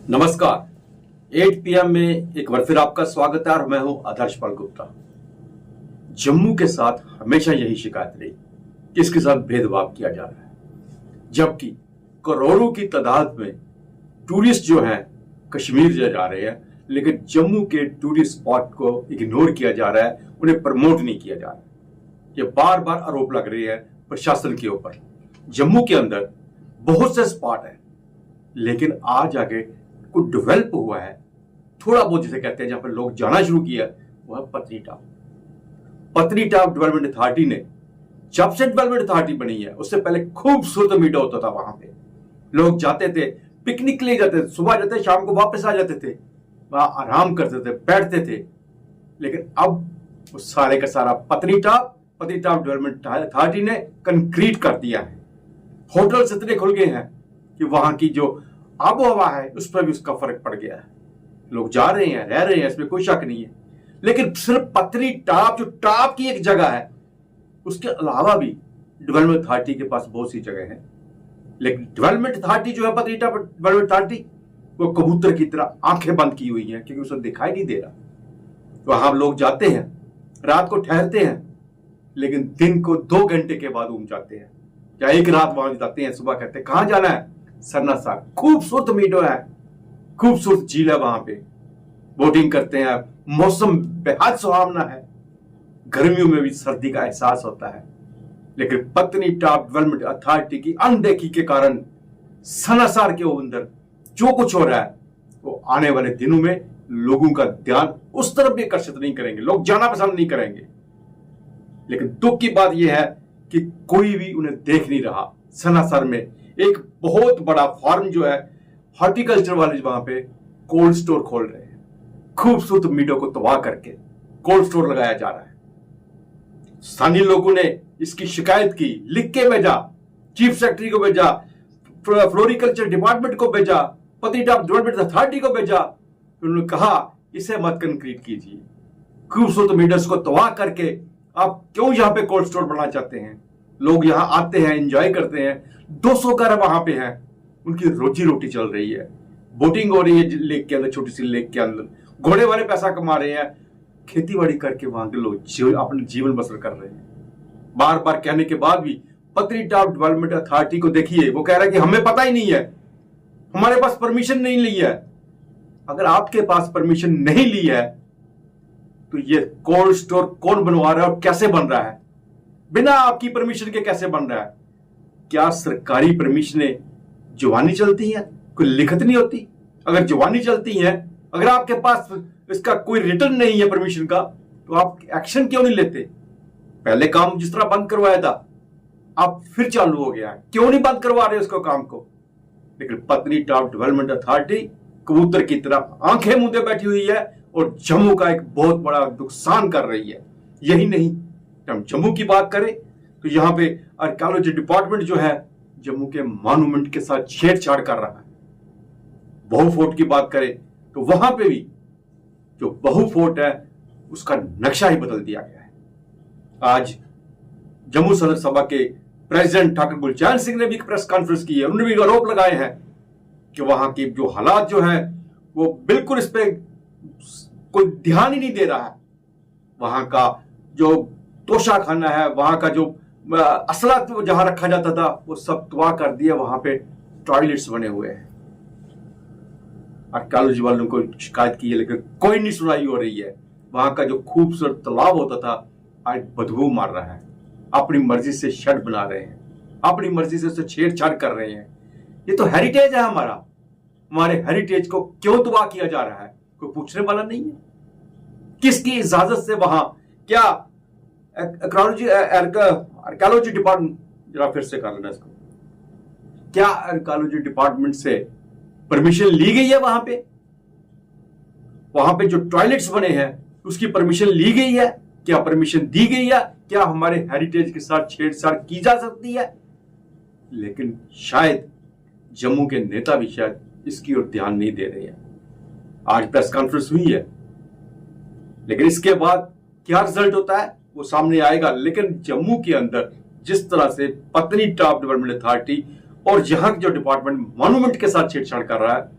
नमस्कार। 8 PM में एक बार फिर आपका स्वागत है और मैं हूं आदर्श पाल गुप्ता। जम्मू के साथ हमेशा यही शिकायत रही कि इसके साथ भेदभाव किया जा रहा है, जबकि करोड़ों की तादाद में टूरिस्ट जो हैं कश्मीर जा रहे हैं, लेकिन जम्मू के टूरिस्ट स्पॉट को इग्नोर किया जा रहा है, उन्हें प्रमोट नहीं किया जा रहा है। ये बार बार आरोप लग रही है प्रशासन के ऊपर। जम्मू के अंदर बहुत से स्पॉट है, लेकिन आज आगे कुछ डेवलप हुआ है थोड़ा बहुत, जिसे कहते हैं जहां पर लोग जाना शुरू किया, वो है पत्नीटॉप डेवलपमेंट अथॉरिटी ने, जब से डेवलपमेंट अथॉरिटी बनी है उससे पहले खूबसूरत मीडा होता था। वहां पे लोग जाते थे, पिकनिक ले जाते थे, सुबह जाते शाम को वापस आ जाते थे, वहां आराम करते थे, बैठते थे। लेकिन अब वो सारे का सारा पत्नीटॉप डेवलपमेंट अथॉरिटी ने कंक्रीट कर दिया है। होटल्स इतने खुल गए हैं कि वहां की जो आबो हवा है उस पर भी उसका फर्क पड़ गया है। लोग जा रहे हैं, रह रहे हैं, इसमें कोई शक नहीं है। लेकिन सिर्फ पत्नीटॉप जो टॉप की एक जगह है, उसके अलावा भी डेवलपमेंट अथॉरिटी के पास बहुत सी जगह है। लेकिन डेवलपमेंट अथॉरिटी जो है, पत्नीटॉप डेवलपमेंट अथॉरिटी, वो कबूतर की तरह आंखें बंद की हुई है, क्योंकि उसे दिखाई नहीं दे रहा। वहां लोग जाते हैं, रात को ठहरते हैं, लेकिन दिन को 2 घंटे के बाद घूम जाते हैं, या एक रात वहां जाते हैं, सुबह कहते हैं कहां जाना है, सरनासा। खूबसूरत मीडो है, खूबसूरत झील है, वहां पे बोटिंग करते हैं, मौसम बेहद सुहावना है, गर्मियों में भी सर्दी का एहसास होता है। लेकिन पत्नीटॉप डेवलपमेंट अथॉरिटी की अनदेखी के कारण सनासार के अंदर जो कुछ हो रहा है, वो आने वाले दिनों में लोगों का ध्यान उस तरफ भी आकर्षित नहीं करेंगे, लोग जाना पसंद नहीं करेंगे। लेकिन दुख की बात यह है कि कोई भी उन्हें देख नहीं रहा। सनासर में एक बहुत बड़ा फार्म जो है, हॉर्टिकल्चर वाले वहां पे कोल्ड स्टोर खोल रहे हैं। खूबसूरत मीडो को तबाह करके कोल्ड स्टोर लगाया जा रहा है। स्थानीय लोगों ने इसकी शिकायत की, लिख के भेजा, चीफ सेक्रेटरी को भेजा, फ्लोरिकल्चर डिपार्टमेंट को भेजा, पत्नीटॉप डेवलपमेंट अथॉरिटी को भेजा। उन्होंने कहा इसे मत कंक्रीट कीजिए, खूबसूरत मीडोस को तबाह करके आप क्यों यहां पे कोल्ड स्टोर बनाना चाहते हैं। लोग यहां आते हैं, एंजॉय करते हैं, 200 घर वहां पे हैं, उनकी रोजी रोटी चल रही है, बोटिंग हो रही है लेक के अंदर, छोटी सी लेक के अंदर, घोड़े वाले पैसा कमा रहे हैं, खेती बाड़ी करके वहां के लोग अपने जीवन बसर कर रहे हैं। बार बार कहने के बाद भी पत्नीटॉप डेवलपमेंट अथॉरिटी को देखिए, वो कह रहा है कि हमें पता ही नहीं है, हमारे पास परमिशन नहीं ली है। अगर आपके पास परमिशन नहीं ली है तो ये कोल्ड स्टोर कौन बनवा रहा है और कैसे बन रहा है, बिना आपकी परमिशन के कैसे बन रहा है? क्या सरकारी परमिशनें जुबानी चलती हैं, कोई लिखत नहीं होती? अगर जुबानी चलती हैं, अगर आपके पास इसका कोई रिटर्न नहीं है परमिशन का, तो आप एक्शन क्यों नहीं लेते? पहले काम जिस तरह बंद करवाया था, अब फिर चालू हो गया है, क्यों नहीं बंद करवा रहे उसको काम को? लेकिन पत्नीटॉप डेवलपमेंट अथॉरिटी कबूतर की तरह आंखें मूंदे बैठी हुई है और जम्मू का एक बहुत बड़ा नुकसान कर रही है। यही नहीं, जब हम जम्मू की बात करें तो यहाँ पे आर्कियोलॉजी डिपार्टमेंट जो है, जम्मू के मॉन्यूमेंट के साथ छेड़छाड़ कर रहा है। बहु फोर्ट की बात करें तो वहां पे भी जो बहु फोर्ट है उसका नक्शा ही बदल दिया गया है। आज जम्मू सदर सभा के प्रेसिडेंट ठाकुर गुलचैन सिंह ने भी एक प्रेस कॉन्फ्रेंस की है। उन्होंने भी आरोप लगाए हैं कि वहां की जो हालात जो है वो बिल्कुल इस पे कोई ध्यान ही नहीं दे रहा है। वहां का जो तोशाखाना है, वहां का जो असला जहां रखा जाता था, वो सब तबाह कर दिया। वहां पे टॉयलेट्स बने हुए हैं। आर्कियोलॉजी वालों को शिकायत की है, लेकिन कोई नहीं सुनाई हो रही है। वहां का जो खूबसूरत तालाब होता था, आज बदबू मार रहा है। अपनी मर्जी से शेड बना रहे हैं, अपनी मर्जी से उससे छेड़छाड़ कर रहे हैं। ये तो हेरिटेज है हमारा, हमारे हेरिटेज को क्यों तबाह किया जा रहा है? कोई पूछने वाला नहीं है। किसकी इजाजत से वहां, क्या आर्कियोलॉजी डिपार्टमेंट, जरा फिर से कर लेना इसको, क्या आर्कियोलॉजी डिपार्टमेंट से परमिशन ली गई है? वहां पे जो टॉयलेट्स बने हैं उसकी परमिशन ली गई है? क्या परमिशन दी गई है? क्या हमारे हेरिटेज के साथ छेड़छाड़ की जा सकती है? लेकिन शायद जम्मू के नेता भी शायद इसकी ओर ध्यान नहीं दे रहे हैं। आज प्रेस कॉन्फ्रेंस हुई है, लेकिन इसके बाद क्या रिजल्ट होता है वो सामने आएगा। लेकिन जम्मू के अंदर जिस तरह से पत्नीटॉप डेवलपमेंट अथॉरिटी और यहां के जो डिपार्टमेंट मॉन्यूमेंट के साथ छेड़छाड़ कर रहा है,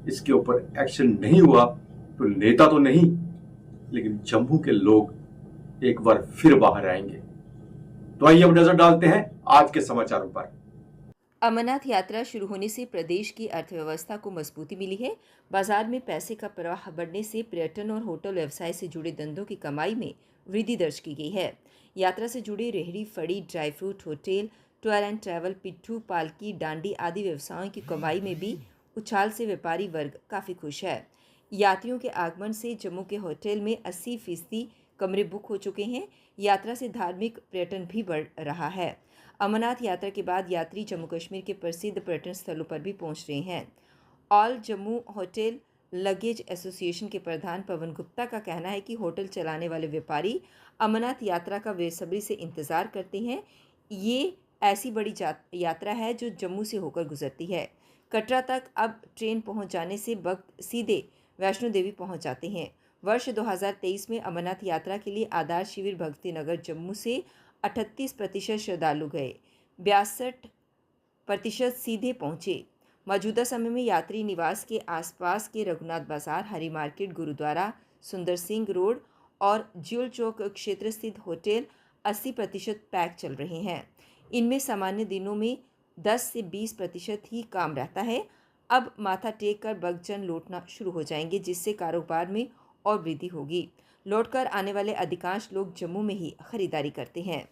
इसके ऊपर एक्शन नहीं हुआ तो नेता तो नहीं लेकिन जम्मू के लोग एक बार फिर बाहर आएंगे। तो आइए अब नजर डालते हैं आज के समाचारों पर। अमरनाथ यात्रा शुरू होने से प्रदेश की अर्थव्यवस्था को मजबूती मिली है। बाजार में पैसे का प्रवाह बढ़ने से पर्यटन और होटल व्यवसाय से जुड़े धंधों की कमाई में वृद्धि दर्ज की गई है। यात्रा से जुड़े रेहड़ी फड़ी, dry fruit, hotel, tour and travel, पिट्ठू, पालकी, डांडी आदि व्यवसायों की कमाई में भी उछाल से व्यापारी वर्ग काफ़ी खुश है। यात्रियों के आगमन से जम्मू के होटल में 80% कमरे बुक हो चुके हैं। यात्रा से धार्मिक पर्यटन भी बढ़ रहा है। अमरनाथ यात्रा के बाद यात्री जम्मू कश्मीर के प्रसिद्ध पर्यटन स्थलों पर भी पहुंच रहे हैं। All Jammu hotel luggage association के प्रधान पवन गुप्ता का कहना है कि होटल चलाने वाले व्यापारी अमरनाथ यात्रा का बेसब्री से इंतज़ार करते हैं। ये ऐसी बड़ी यात्रा है जो जम्मू से होकर गुजरती है। कटरा तक अब ट्रेन पहुंच जाने से भक्त सीधे वैष्णो देवी पहुंच जाते हैं। वर्ष 2023 में अमरनाथ यात्रा के लिए आधार शिविर भक्ति नगर जम्मू से 38% श्रद्धालु गए, 62% सीधे पहुंचे। मौजूदा समय में यात्री निवास के आसपास के रघुनाथ बाजार, हरी मार्केट, गुरुद्वारा, सुंदर सिंह रोड और ज्यूल चौक क्षेत्र स्थित होटल 80% पैक चल रहे हैं। इनमें सामान्य दिनों में 10 से 20% ही काम रहता है। अब माथा टेक कर भक्तजन लौटना शुरू हो जाएंगे, जिससे कारोबार में और वृद्धि होगी। लौटकर आने वाले अधिकांश लोग जम्मू में ही खरीदारी करते हैं।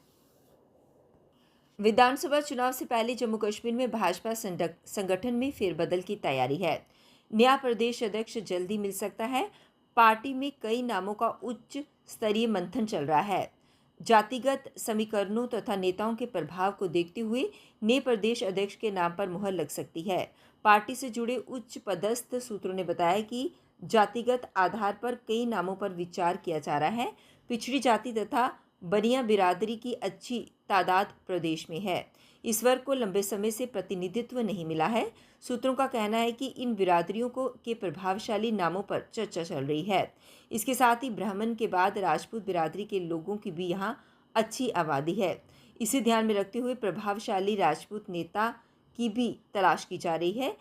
विधानसभा चुनाव से पहले जम्मू कश्मीर में भाजपा संगठन में फेरबदल की तैयारी है। नया प्रदेश अध्यक्ष जल्दी मिल सकता है। पार्टी में कई नामों का उच्च स्तरीय मंथन चल रहा है। जातिगत समीकरणों तथा नेताओं के प्रभाव को देखते हुए नए प्रदेश अध्यक्ष के नाम पर मुहर लग सकती है। पार्टी से जुड़े उच्च पदस्थ सूत्रों ने बताया कि जातिगत आधार पर कई नामों पर विचार किया जा रहा है। पिछड़ी जाति तथा बनिया बिरादरी की अच्छी तादाद प्रदेश में है। इस वर्ग को लंबे समय से प्रतिनिधित्व नहीं मिला है। सूत्रों का कहना है कि इन बिरादरियों के प्रभावशाली नामों पर चर्चा चल रही है। इसके साथ ही ब्राह्मण के बाद राजपूत बिरादरी के लोगों की भी यहाँ अच्छी आबादी है। इसे ध्यान में रखते हुए प्रभावशाली राजपूत नेता की भी तलाश की जा रही है,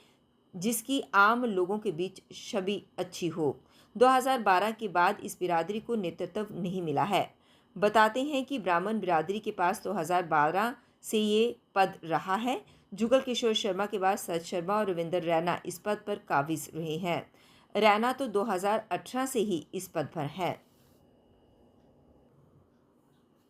जिसकी आम लोगों के बीच छवि अच्छी हो। 2012 के बाद इस बिरादरी को नेतृत्व नहीं मिला है। बताते हैं कि ब्राह्मण बिरादरी के पास 2012 से ये पद रहा है। जुगल किशोर शर्मा के बाद सत शर्मा और रविंदर रैना इस पद पर काबिज रहे हैं। रैना तो 2018 से ही इस पद पर है।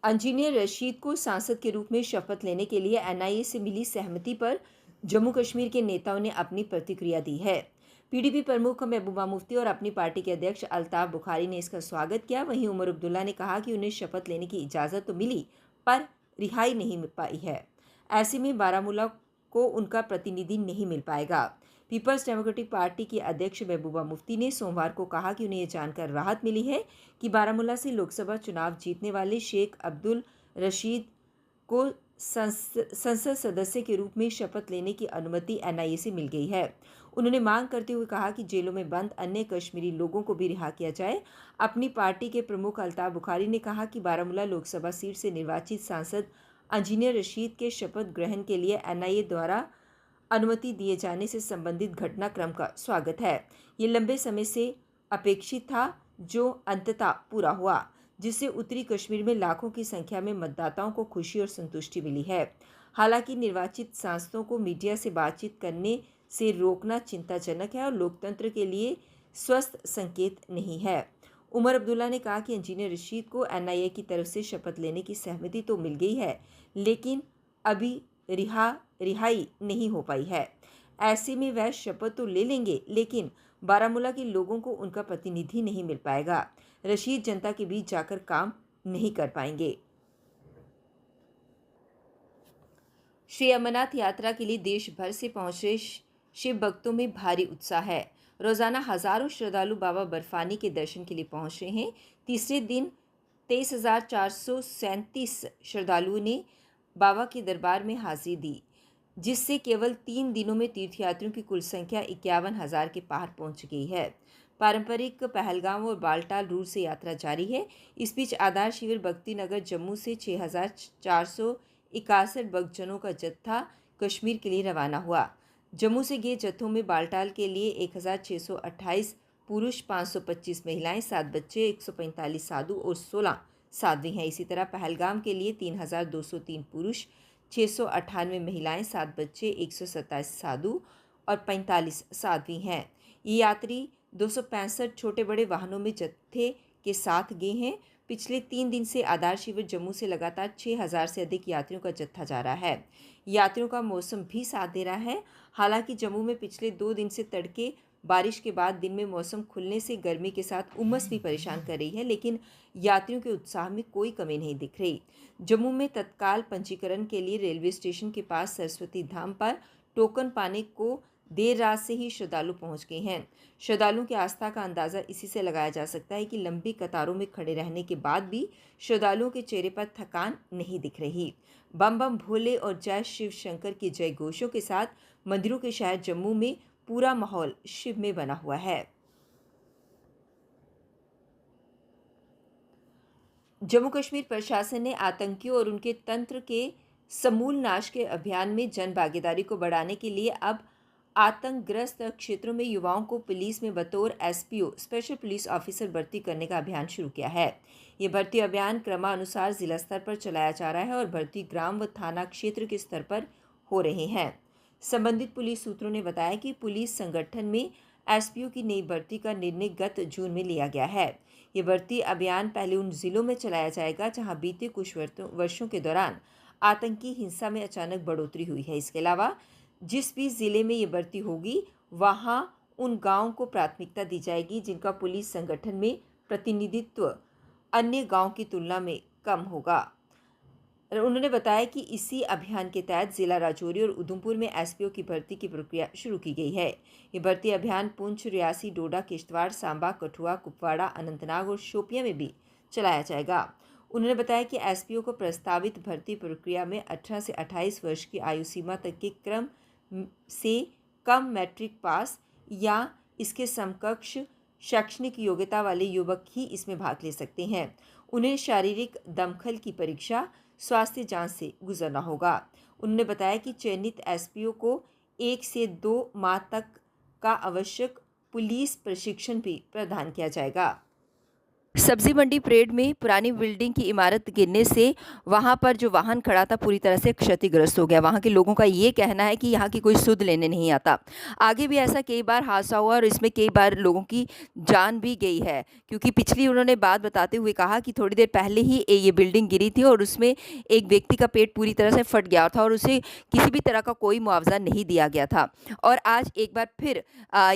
इंजीनियर रशीद को सांसद के रूप में शपथ लेने के लिए एनआईए से मिली सहमति पर जम्मू कश्मीर के नेताओं ने अपनी प्रतिक्रिया दी है। पीडीपी प्रमुख महबूबा मुफ्ती और अपनी पार्टी के अध्यक्ष अल्ताफ बुखारी ने इसका स्वागत किया। वहीं उमर अब्दुल्ला ने कहा कि उन्हें शपथ लेने की इजाज़त तो मिली पर रिहाई नहीं मिल पाई है। ऐसे में बारामूला को उनका प्रतिनिधि नहीं मिल पाएगा। पीपल्स डेमोक्रेटिक पार्टी की अध्यक्ष महबूबा मुफ्ती ने सोमवार को कहा कि उन्हें यह जानकर राहत मिली है कि बारामूला से लोकसभा चुनाव जीतने वाले शेख अब्दुल रशीद को संसद सदस्य के रूप में शपथ लेने की अनुमति एनआईए से मिल गई है। उन्होंने मांग करते हुए कहा कि जेलों में बंद अन्य कश्मीरी लोगों को भी रिहा किया जाए। अपनी पार्टी के प्रमुख अल्ताफ बुखारी ने कहा कि बारामूला लोकसभा सीट से निर्वाचित सांसद इंजीनियर रशीद के शपथ ग्रहण के लिए एनआईए द्वारा अनुमति दिए जाने से संबंधित घटनाक्रम का स्वागत है। ये लंबे समय से अपेक्षित था, जो अंततः पूरा हुआ, जिससे उत्तरी कश्मीर में लाखों की संख्या में मतदाताओं को खुशी और संतुष्टि मिली है। हालांकि निर्वाचित सांसदों को मीडिया से बातचीत करने से रोकना चिंताजनक है और लोकतंत्र के लिए स्वस्थ संकेत नहीं है। उमर अब्दुल्ला ने कहा कि इंजीनियर रशीद को एनआईए की तरफ से शपथ लेने की सहमति तो मिल गई है, लेकिन अभी रिहाई नहीं हो पाई है। ऐसे में वह शपथ तो ले लेंगे, लेकिन बारामूला के लोगों को उनका प्रतिनिधि नहीं मिल पाएगा। रशीद जनता के बीच जाकर काम नहीं कर पाएंगे। श्री अमरनाथ यात्रा के लिए देश भर से पहुंच रहे शिव भक्तों में भारी उत्साह है। रोजाना हजारों श्रद्धालु बाबा बर्फानी के दर्शन के लिए पहुंच रहे हैं। तीसरे दिन 23,437 श्रद्धालुओं ने बाबा के दरबार में हाजिरी दी, जिससे केवल 3 दिनों में तीर्थयात्रियों की कुल संख्या 51,000 के पार पहुंच गई है। पारंपरिक पहलगाम और बालटाल रूट से यात्रा जारी है। इस बीच आधार शिविर भक्ति नगर जम्मू से 6,461 भक्तजनों का जत्था कश्मीर के लिए रवाना हुआ। जम्मू से गए जत्थों में बालटाल के लिए 1628 पुरुष, 525 महिलाएं, 7 बच्चे, 145 साधु और 16 साध्वी हैं। इसी तरह पहलगाम के लिए 3203 पुरुष, 698 महिलाएं, 7 बच्चे, 127 साधु और 45 साध्वी हैं। ये यात्री 265 छोटे बड़े वाहनों में जत्थे के साथ गए हैं। पिछले 3 दिन से आधार शिविर जम्मू से लगातार 6000 से अधिक यात्रियों का जत्था जा रहा है। यात्रियों का मौसम भी साथ दे रहा है। हालांकि जम्मू में पिछले 2 दिन से तड़के बारिश के बाद दिन में मौसम खुलने से गर्मी के साथ उमस भी परेशान कर रही है, लेकिन यात्रियों के उत्साह में कोई कमी नहीं दिख रही। जम्मू में तत्काल पंजीकरण के लिए रेलवे स्टेशन के पास सरस्वती धाम पर टोकन पाने को देर रात से ही श्रद्धालु पहुंच गए हैं। श्रद्धालुओं की आस्था का अंदाज़ा इसी से लगाया जा सकता है कि लंबी कतारों में खड़े रहने के बाद भी श्रद्धालुओं के चेहरे पर थकान नहीं दिख रही। बम बम भोले और जय शिव शंकर के जय घोषों के साथ मंदिरों के शहर जम्मू में पूरा माहौल शिव में बना हुआ है। जम्मू कश्मीर प्रशासन ने आतंकियों और उनके तंत्र के समूल नाश के अभियान में जन भागीदारी को बढ़ाने के लिए अब आतंकग्रस्त क्षेत्रों में युवाओं को पुलिस में बतौर एसपीओ स्पेशल पुलिस ऑफिसर भर्ती करने का अभियान शुरू किया है। ये भर्ती अभियान क्रमानुसार जिला स्तर पर चलाया जा रहा है और भर्ती ग्राम व थाना क्षेत्र के स्तर पर हो रहे हैं। संबंधित पुलिस सूत्रों ने बताया कि पुलिस संगठन में एसपीओ की नई भर्ती का निर्णय गत जून में लिया गया है। ये भर्ती अभियान पहले उन जिलों में चलाया जाएगा जहां बीते कुछ वर्षों के दौरान आतंकी हिंसा में अचानक बढ़ोतरी हुई है। इसके अलावा जिस भी ज़िले में ये भर्ती होगी वहाँ उन गांवों को प्राथमिकता दी जाएगी जिनका पुलिस संगठन में प्रतिनिधित्व अन्य गांवों की तुलना में कम होगा। उन्होंने बताया कि इसी अभियान के तहत ज़िला राजौरी और उधमपुर में एसपीओ की भर्ती की प्रक्रिया शुरू की गई है। ये भर्ती अभियान पुंछ, रियासी, डोडा, किश्तवाड़, सांबा, कठुआ, कुपवाड़ा, अनंतनाग और शोपियां में भी चलाया जाएगा। उन्होंने बताया कि एसपीओ को प्रस्तावित भर्ती प्रक्रिया में 18 से 28 वर्ष की आयु सीमा तक के क्रम से कम मैट्रिक पास या इसके समकक्ष शैक्षणिक योग्यता वाले युवक ही इसमें भाग ले सकते हैं। उन्हें शारीरिक दमखल की परीक्षा, स्वास्थ्य जांच से गुजरना होगा। उन्होंने बताया कि चयनित एसपीओ को 1 से 2 माह तक का आवश्यक पुलिस प्रशिक्षण भी प्रदान किया जाएगा। सब्जी मंडी परेड में पुरानी बिल्डिंग की इमारत गिरने से वहां पर जो वाहन खड़ा था पूरी तरह से क्षतिग्रस्त हो गया। वहां के लोगों का ये कहना है कि यहां की कोई सुध लेने नहीं आता। आगे भी ऐसा कई बार हादसा हुआ और इसमें कई बार लोगों की जान भी गई है, क्योंकि पिछली उन्होंने बात बताते हुए कहा कि थोड़ी देर पहले ही ये बिल्डिंग गिरी थी और उसमें एक व्यक्ति का पेट पूरी तरह से फट गया था और उसे किसी भी तरह का कोई मुआवजा नहीं दिया गया था। और आज एक बार फिर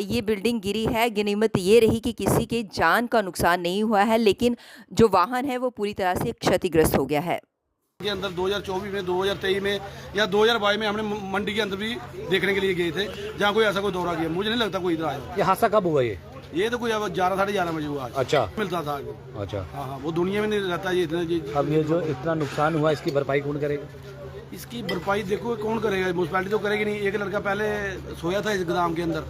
ये बिल्डिंग गिरी है। गनीमत ये रही कि किसी के जान का नुकसान नहीं हुआ है, लेकिन जो वाहन है वो पूरी तरह से क्षतिग्रस्त हो गया है। के अंदर 2024 में, 2023 में या 2022 में हमने मंडी के अंदर भी देखने के लिए गए थे, जहाँ कोई ऐसा कोई दौरा किया। मुझे नहीं लगता कोई इधर आया। ये हादसा कब हुआ? ये तो कोई 11 साढ़े 11 बजे हुआ। अच्छा, मिलता था। अच्छा, हाँ, वो दुनिया में नहीं रहता ये इतना जी। अब ये जो इतना नुकसान हुआ इसकी भरपाई कौन करेगा? इसकी भरपाई देखो कौन करेगा, म्यूनसिपैलिटी तो करेगी नहीं। एक लड़का पहले सोया था इस गोदाम के अंदर,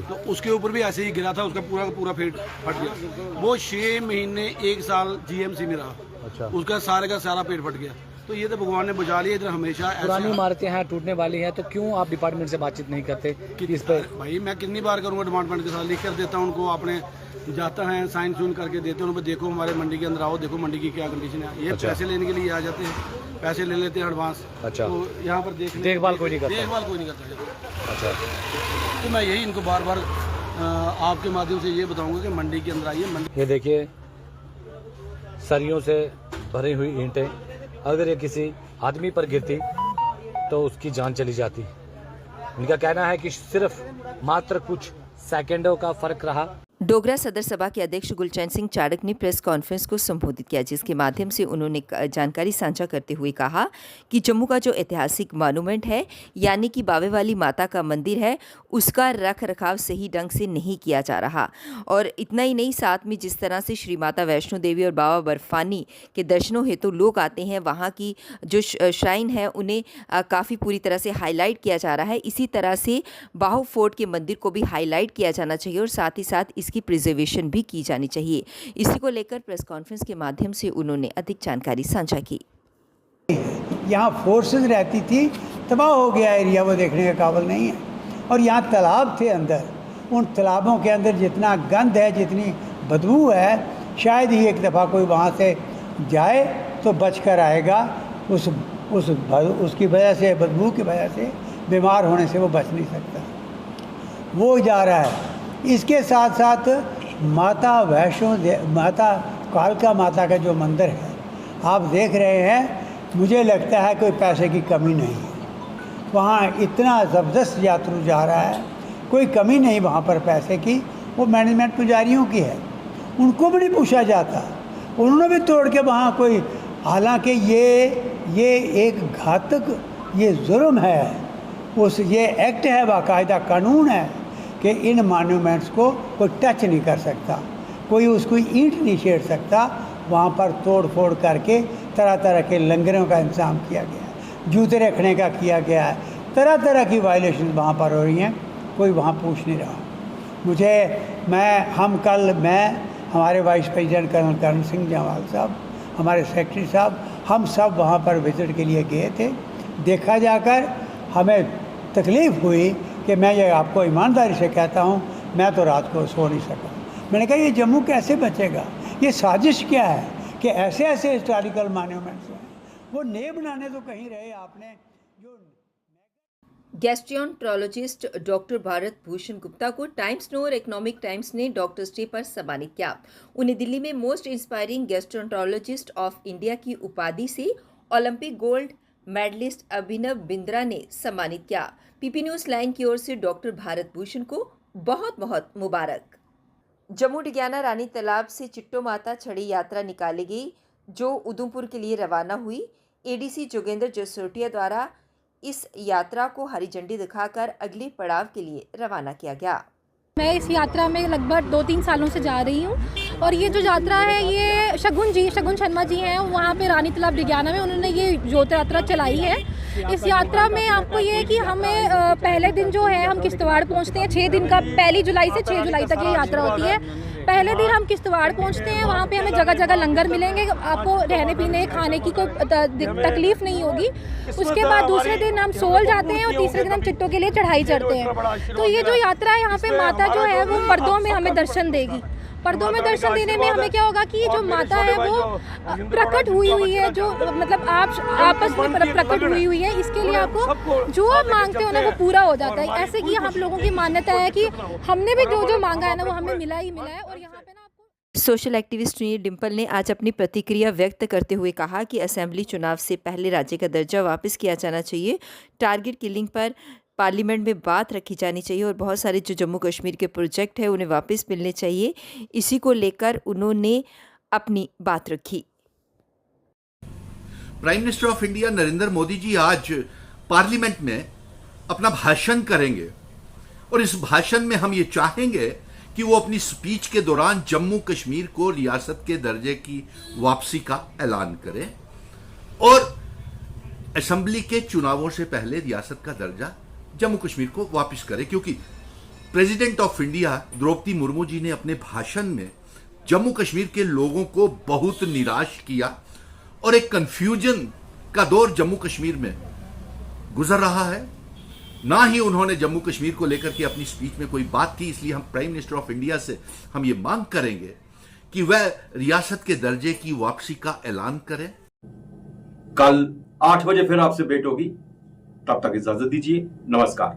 तो उसके ऊपर भी ऐसे ही गिरा था, उसका पूरा पेट फट गया। वो 6 महीने 1 साल जीएमसी में रहा। अच्छा, उसका सारे का सारा पेट फट गया। तो ये तो भगवान ने बचा लिया। इधर हमेशा पुरानी इमारतें हैं, टूटने वाली हैं, तो क्यों आप डिपार्टमेंट से बातचीत नहीं करते कि इस पर? भाई मैं कितनी बार करूँगा, डिपार्टमेंट के साथ लिख कर देता हूँ उनको, अपने जाता है साइन सून करके देते हैं उनको, देखो हमारे मंडी के अंदर आओ, देखो मंडी की क्या कंडीशन है। ये अच्छा, पैसे लेने के लिए आ जाते हैं, पैसे ले लेते हैं एडवांस। अच्छा, तो यहाँ पर देखभाल कोई नहीं करता। अच्छा, तो मैं यही इनको बार बार आपके माध्यम से ये बताऊंगा कि मंडी के अंदर आइए। ये देखिए सरियों से भरी हुई ईंटें, अगर ये किसी आदमी पर गिरती तो उसकी जान चली जाती। उनका कहना है कि सिर्फ मात्र कुछ सेकंडों का फर्क रहा। डोगरा सदर सभा के अध्यक्ष गुलचैन सिंह चाड़क ने प्रेस कॉन्फ्रेंस को संबोधित किया, जिसके माध्यम से उन्होंने जानकारी साझा करते हुए कहा कि जम्मू का जो ऐतिहासिक मॉन्यूमेंट है यानी कि बावे वाली माता का मंदिर है, उसका रख रखाव सही ढंग से नहीं किया जा रहा। और इतना ही नहीं, साथ में जिस तरह से श्री माता वैष्णो देवी और बाबा बर्फानी के दर्शनों हेतु लोग आते हैं, वहाँ की जो श्राइन है उन्हें काफ़ी पूरी तरह से हाईलाइट किया जा रहा है। इसी तरह से बाहु फोर्ट के मंदिर को भी हाईलाइट किया जाना चाहिए और साथ ही साथ इसकी प्रिजर्वेशन भी की जानी चाहिए। इसी को लेकर प्रेस कॉन्फ्रेंस के माध्यम से उन्होंने अधिक जानकारी साझा की। यहाँ फोर्सेस रहती थी, तबाह हो गया एरिया, वो देखने के काबिल नहीं है। और यहाँ तालाब थे अंदर, उन तालाबों के अंदर जितना गंद है, जितनी बदबू है, शायद ही एक दफ़ा कोई वहाँ से जाए तो बच कर आएगा। उसकी वजह से, बदबू की वजह से बीमार होने से वो बच नहीं सकता, वो जा रहा है। इसके साथ साथ माता कालका माता का जो मंदिर है आप देख रहे हैं, मुझे लगता है कोई पैसे की कमी नहीं है। वहाँ इतना ज़बरदस्त यात्रु जा रहा है, कोई कमी नहीं वहाँ पर पैसे की। वो मैनेजमेंट पुजारियों की है, उनको भी नहीं पूछा जाता, उन्होंने भी तोड़ के वहाँ कोई, हालांकि ये एक घातक, ये जुर्म है, ये एक्ट है, बाकायदा कानून है कि इन मॉन्यूमेंट्स को कोई टच नहीं कर सकता, कोई उसको ईंट नहीं छेड़ सकता। वहाँ पर तोड़ फोड़ करके तरह तरह के लंगरों का इंतज़ाम किया गया है, जूते रखने का किया गया है, तरह तरह की वायलेशन वहाँ पर हो रही हैं, कोई वहाँ पूछ नहीं रहा। हमारे vice president colonel Karan Singh Jamal साहब, हमारे सेक्रेटरी साहब, हम सब वहाँ पर विज़िट के लिए गए थे। देखा जाकर हमें तकलीफ़ हुई कि मैं ये आपको ईमानदारी से कहता हूँ, मैं तो रात को सो नहीं सका। मैंने कहा ये जम्मू कैसे बचेगा, ये साजिश क्या है कि ऐसे ऐसे हिस्टोरिकल मॉन्यूमेंट्स हैं, वो नए बनाने तो कहीं रहे आपने। जो गैस्ट्रोएंटरोलॉजिस्ट डॉक्टर भारत भूषण गुप्ता को टाइम्स नो और इकोनॉमिक टाइम्स ने डॉक्टर्स डे पर सम्मानित किया। उन्हें दिल्ली में most inspiring gastroenterologist of India की उपाधि से Olympic gold medallist Abhinav Bindra ने सम्मानित किया। पीपी न्यूज लाइन की ओर से डॉक्टर भारत भूषण को बहुत बहुत मुबारक। जम्मू डिग्याना रानी तालाब से चिट्टो माता छड़ी यात्रा निकाली गई, जो उधमपुर के लिए रवाना हुई। एडीसी जोगेंद्र जसरोटिया द्वारा इस यात्रा को हरी झंडी दिखाकर अगले पड़ाव के लिए रवाना किया गया। मैं इस यात्रा में लगभग 2-3 सालों से जा रही हूँ और ये जो यात्रा है ये शगुन शर्मा जी हैं, वहाँ पे रानी तालाब डिग्याना में उन्होंने ये जोत यात्रा चलाई है। इस यात्रा में आपको ये है कि हमें पहले दिन जो है हम किश्तवाड़ पहुँचते हैं। 6 दिन का, 1 जुलाई से 6 जुलाई तक ये यात्रा होती है। पहले दिन हम किश्तवाड़ पहुँचते हैं, वहाँ पे हमें जगह जगह लंगर मिलेंगे, आपको रहने पीने खाने की कोई तकलीफ नहीं होगी। उसके बाद दूसरे दिन हम सोल जाते हैं और तीसरे दिन हम चिट्टों के लिए चढ़ाई चढ़ते हैं। तो ये जो यात्रा है, यहाँ पे माता जो है वो पर्दों में हमें दर्शन देगी। पर्दों में दर्शन देने में हमें क्या होगा कि जो माता है वो प्रकट हुई है, जो मतलब आप आपस में प्रकट हुई है। इसके लिए आपको जो आप मांगते हो ना वो पूरा हो जाता है। ऐसे कि हम लोगों की मान्यता है कि हमने भी जो मांगा है ना वो हमें मिला ही मिला है। और यहाँ पे ना सोशल एक्टिविस्ट डिम्पल ने आज अपनी प्रतिक्रिया व्यक्त करते हुए कहा कि असेंबली चुनाव से पहले राज्य का दर्जा वापस किया जाना चाहिए। टारगेट किलिंग पर पार्लियामेंट में बात रखी जानी चाहिए और बहुत सारे जो जम्मू कश्मीर के प्रोजेक्ट हैं उन्हें वापस मिलने चाहिए। इसी को लेकर उन्होंने अपनी बात रखी। Prime minister of India Narendra Modi ji आज पार्लियामेंट में अपना भाषण करेंगे और इस भाषण में हम ये चाहेंगे कि वो अपनी स्पीच के दौरान जम्मू कश्मीर को रियासत के दर्जे की वापसी का ऐलान करें और असेंबली के चुनावों से पहले रियासत का दर्जा जम्मू कश्मीर को वापस करे, क्योंकि president of India Droupadi Murmu ji ने अपने भाषण में जम्मू कश्मीर के लोगों को बहुत निराश किया और एक कंफ्यूजन का दौर जम्मू कश्मीर में गुजर रहा है। ना ही उन्होंने जम्मू कश्मीर को लेकर के अपनी स्पीच में कोई बात की। इसलिए हम प्राइम मिनिस्टर ऑफ इंडिया से हम ये मांग करेंगे कि वह रियासत के दर्जे की वापसी का ऐलान करें। कल 8 बजे फिर आपसे भेंट होगी, तब तक इजाजत दीजिए। नमस्कार।